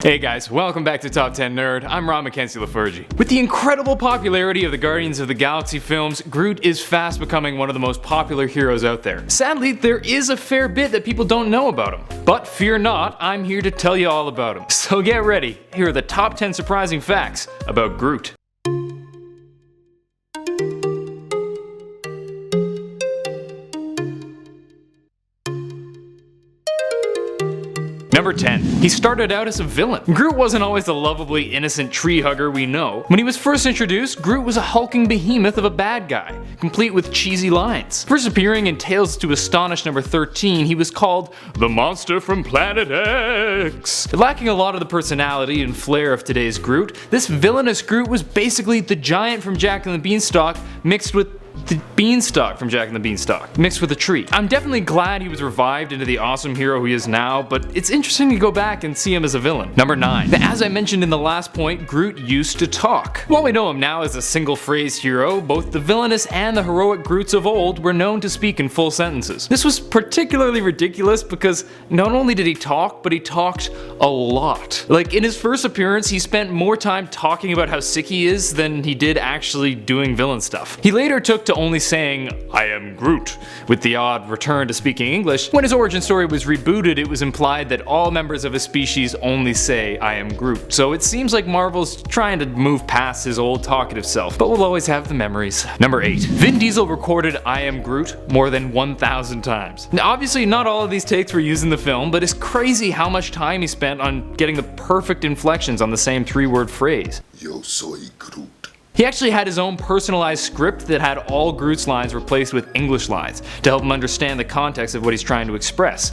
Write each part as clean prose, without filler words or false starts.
Hey guys, welcome back to Top 10 Nerd. I'm Rob Mackenzie Lafergie. With the incredible popularity of the Guardians of the Galaxy films, Groot is fast becoming one of the most popular heroes out there. Sadly, there is a fair bit that people don't know about him. But fear not, I'm here to tell you all about him. So get ready, here are the top 10 surprising facts about Groot. Number 10. He started out as a villain. Groot wasn't always the lovably innocent tree hugger we know. When he was first introduced, Groot was a hulking behemoth of a bad guy, complete with cheesy lines. First appearing in Tales to Astonish number 13, he was called the monster from Planet X. Lacking a lot of the personality and flair of today's Groot, this villainous Groot was basically the giant from Jack and the Beanstalk mixed with the beanstalk from Jack and the Beanstalk, mixed with a tree. I'm definitely glad he was revived into the awesome hero he is now, but it's interesting to go back and see him as a villain. Number 9. As I mentioned in the last point, Groot used to talk. While we know him now as a single phrase hero, both the villainous and the heroic Groots of old were known to speak in full sentences. This was particularly ridiculous because not only did he talk, but he talked a lot. Like in his first appearance, he spent more time talking about how sick he is than he did actually doing villain stuff. He later took to only saying, "I am Groot," with the odd return to speaking English. When his origin story was rebooted, it was implied that all members of his species only say, "I am Groot." So it seems like Marvel's trying to move past his old talkative self, but we'll always have the memories. Number 8. Vin Diesel recorded "I am Groot" more than 1,000 times. Now obviously not all of these takes were used in the film, but it's crazy how much time he spent on getting the perfect inflections on the same 3-word phrase. Yo soy Groot. He actually had his own personalized script that had all Groot's lines replaced with English lines to help him understand the context of what he's trying to express.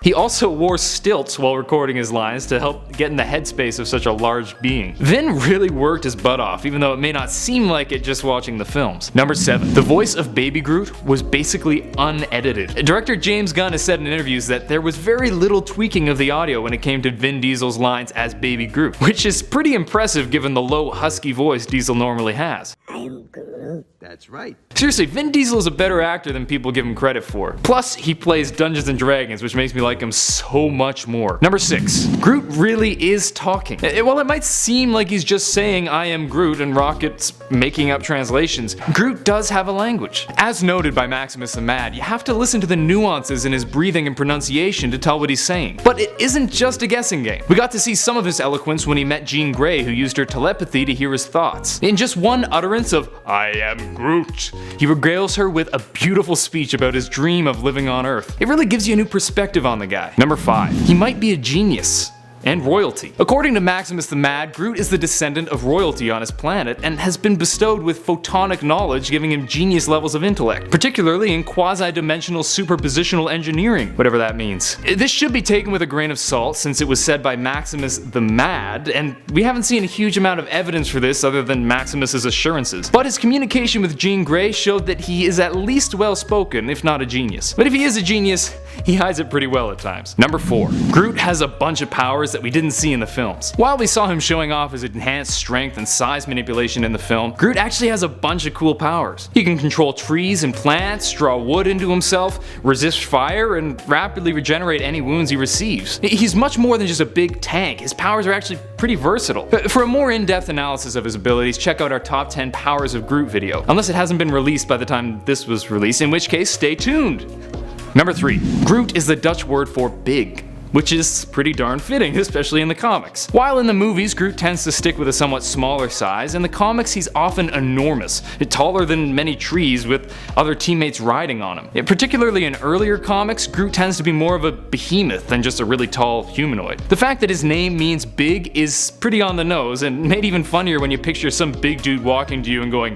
He also wore stilts while recording his lines to help get in the headspace of such a large being. Vin really worked his butt off, even though it may not seem like it just watching the films. Number 7. The voice of Baby Groot was basically unedited. Director James Gunn has said in interviews that there was very little tweaking of the audio when it came to Vin Diesel's lines as Baby Groot, which is pretty impressive given the low, husky voice Diesel normally has. I'm Groot. That's right. Seriously, Vin Diesel is a better actor than people give him credit for. Plus, he plays Dungeons and Dragons, which makes me like him so much more. Number 6. Groot really is talking. While it might seem like he's just saying "I am Groot" and Rocket's making up translations, Groot does have a language. As noted by Maximus the Mad, you have to listen to the nuances in his breathing and pronunciation to tell what he's saying. But it isn't just a guessing game. We got to see some of his eloquence when he met Jean Grey, who used her telepathy to hear his thoughts. In just one utterance of "I am Groot," he regales her with a beautiful speech about his dream of living on Earth. It really gives you a new perspective on the guy. Number 5. He might be a genius. And royalty. According to Maximus the Mad, Groot is the descendant of royalty on his planet and has been bestowed with photonic knowledge, giving him genius levels of intellect, particularly in quasi-dimensional superpositional engineering, whatever that means. This should be taken with a grain of salt since it was said by Maximus the Mad, and we haven't seen a huge amount of evidence for this other than Maximus's assurances. But his communication with Jean Grey showed that he is at least well spoken, if not a genius. But if he is a genius, he hides it pretty well at times. Number 4. Groot has a bunch of powers that we didn't see in the films. While we saw him showing off his enhanced strength and size manipulation in the film, Groot actually has a bunch of cool powers. He can control trees and plants, draw wood into himself, resist fire, and rapidly regenerate any wounds he receives. He's much more than just a big tank. His powers are actually pretty versatile. For a more in-depth analysis of his abilities, check out our top 10 powers of Groot video, unless it hasn't been released by the time this was released, in which case stay tuned. Number 3. Groot is the Dutch word for big, which is pretty darn fitting, especially in the comics. While in the movies, Groot tends to stick with a somewhat smaller size, in the comics he's often enormous, taller than many trees with other teammates riding on him. Particularly in earlier comics, Groot tends to be more of a behemoth than just a really tall humanoid. The fact that his name means big is pretty on the nose, and made even funnier when you picture some big dude walking to you and going,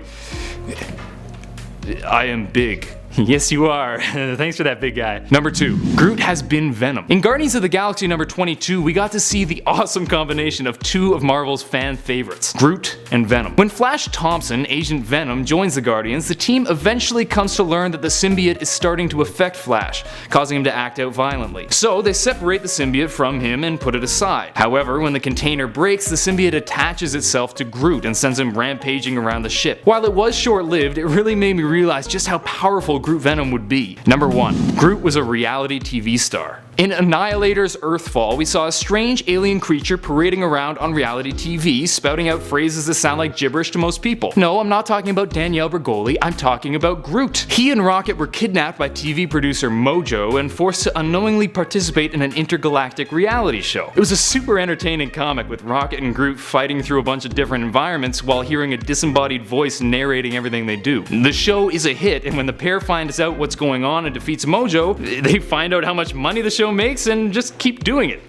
"I am big." Yes, you are. Thanks for that, big guy. Number 2. Groot has been Venom. In Guardians of the Galaxy number 22, we got to see the awesome combination of 2 of Marvel's fan favorites, Groot and Venom. When Flash Thompson, Agent Venom, joins the Guardians, the team eventually comes to learn that the symbiote is starting to affect Flash, causing him to act out violently. So they separate the symbiote from him and put it aside. However, when the container breaks, the symbiote attaches itself to Groot and sends him rampaging around the ship. While it was short-lived, it really made me realize just how powerful Groot Venom would be. Number 1. Groot was a reality TV star. In Annihilator's Earthfall, we saw a strange alien creature parading around on reality TV, spouting out phrases that sound like gibberish to most people. No, I'm not talking about Danielle Bergoli, I'm talking about Groot. He and Rocket were kidnapped by TV producer Mojo and forced to unknowingly participate in an intergalactic reality show. It was a super entertaining comic with Rocket and Groot fighting through a bunch of different environments while hearing a disembodied voice narrating everything they do. The show is a hit, and when the pair finds out what's going on and defeats Mojo, they find out how much money the show makes and just keep doing it.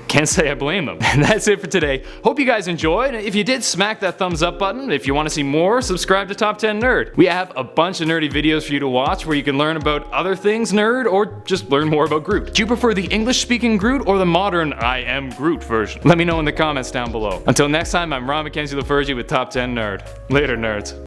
Can't say I blame them. And that's it for today. Hope you guys enjoyed. If you did, smack that thumbs up button. If you want to see more, subscribe to Top 10 Nerd. We have a bunch of nerdy videos for you to watch where you can learn about other things nerd or just learn more about Groot. Do you prefer the English-speaking Groot or the modern I am Groot version? Let me know in the comments down below. Until next time, I'm Ron Mackenzie LaFergie with Top 10 Nerd. Later, nerds.